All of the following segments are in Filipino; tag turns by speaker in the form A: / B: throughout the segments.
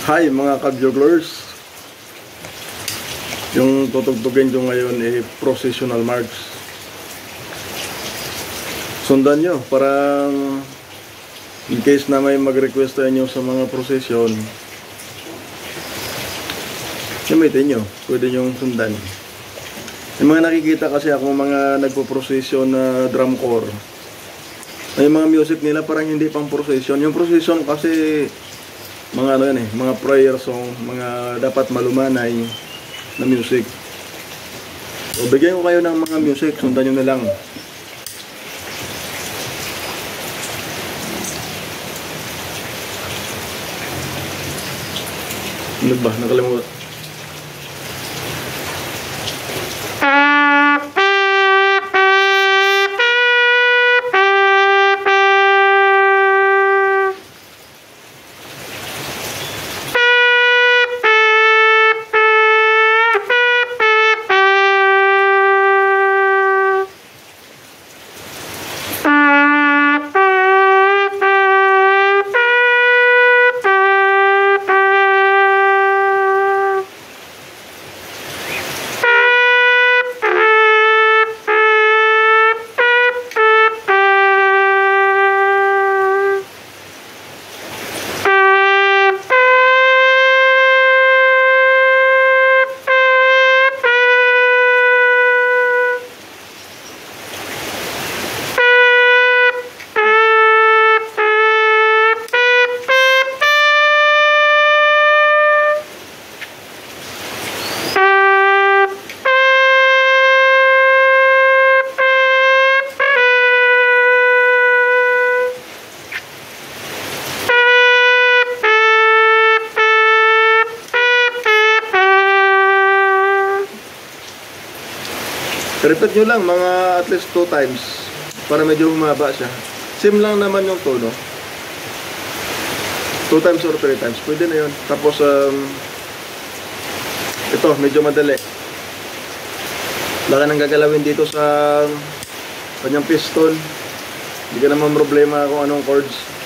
A: Hi mga ka-jugglers. Yung tutugtugin ko ngayon ay processional march. Sundan nyo parang in case na may mag-request tayo sa mga procession, gamitin nyo, pwede nyo sundan. Yung mga nakikita kasi ako mga nagpo-procession na drum corps, may mga music nila parang hindi pang procession. Yung procession kasi mga ano yan mga prayer song, mga dapat malumanay na music. O bigyan ko kayo ng mga music, sundan nyo na lang. Ano ba? Nakalimutan. Repeat nyo lang mga at least 2 times para medyo humaba siya. Same lang naman yung tono. 2 times or 3 times, pwede na yun. Tapos ito, medyo madali. Wala ka nang gagalawin dito sa kanyang piston. Hindi ka naman problema kung anong chords.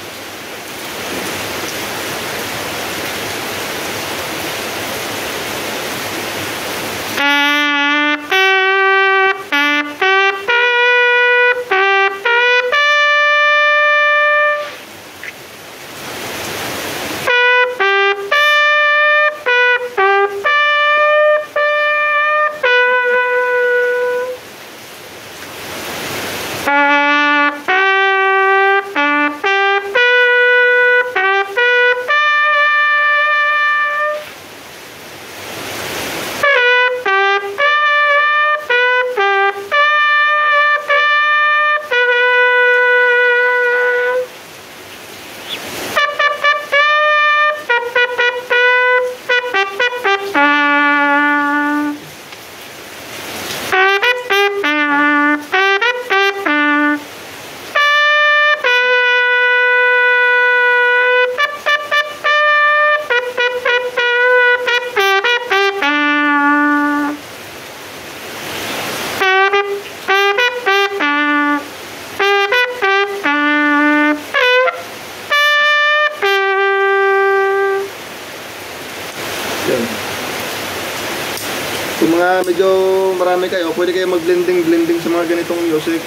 A: Kung mga medyo marami kayo, pwede kayo mag-blending sa mga ganitong music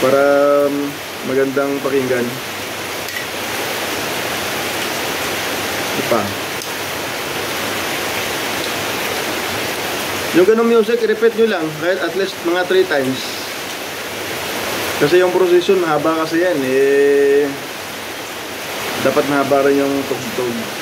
A: para magandang pakinggan. Ipa. Yung ganong music, repeat nyo lang kahit at least mga 3 times. Kasi yung procession, mahaba kasi yan dapat mahaba rin yung tugtog.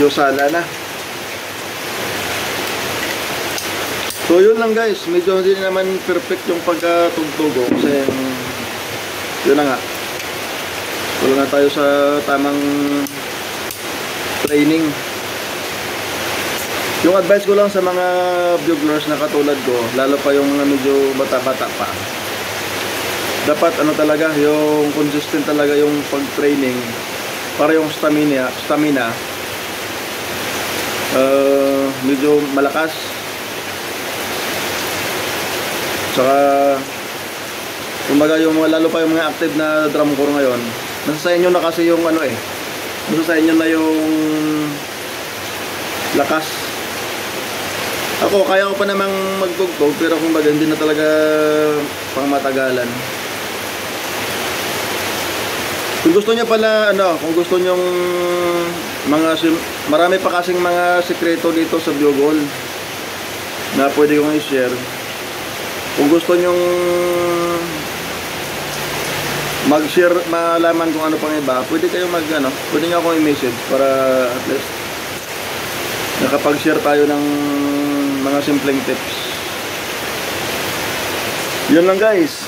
A: medyo sala na. So yun lang guys, medyo hindi naman perfect yung pagkatugtog ko kasi yun na nga, wala na tayo sa tamang training. Yung advice ko lang sa mga buglers na katulad ko, lalo pa yung mga medyo bata-bata pa, dapat ano talaga, yung consistent talaga yung pag-training para yung stamina medyo malakas. Saka kumbaga yung mga, lalo pa yung mga active na drum corps ngayon, nasa sa inyo na kasi yung ano nasa sa inyo na yung lakas. Ako, kaya ko pa namang magtugtog, pero kumbaga hindi na talaga pang matagalan. Kung gusto niya pala, kung gusto nyong marami pa kasing mga sekreto dito sa Biogol na pwede kong i-share. Kung gusto nyong mag-share, malaman kung ano pang iba, pwede kayong pwede nyo akong i-message para at least nakapag-share tayo ng mga simpleng tips. Yun lang guys.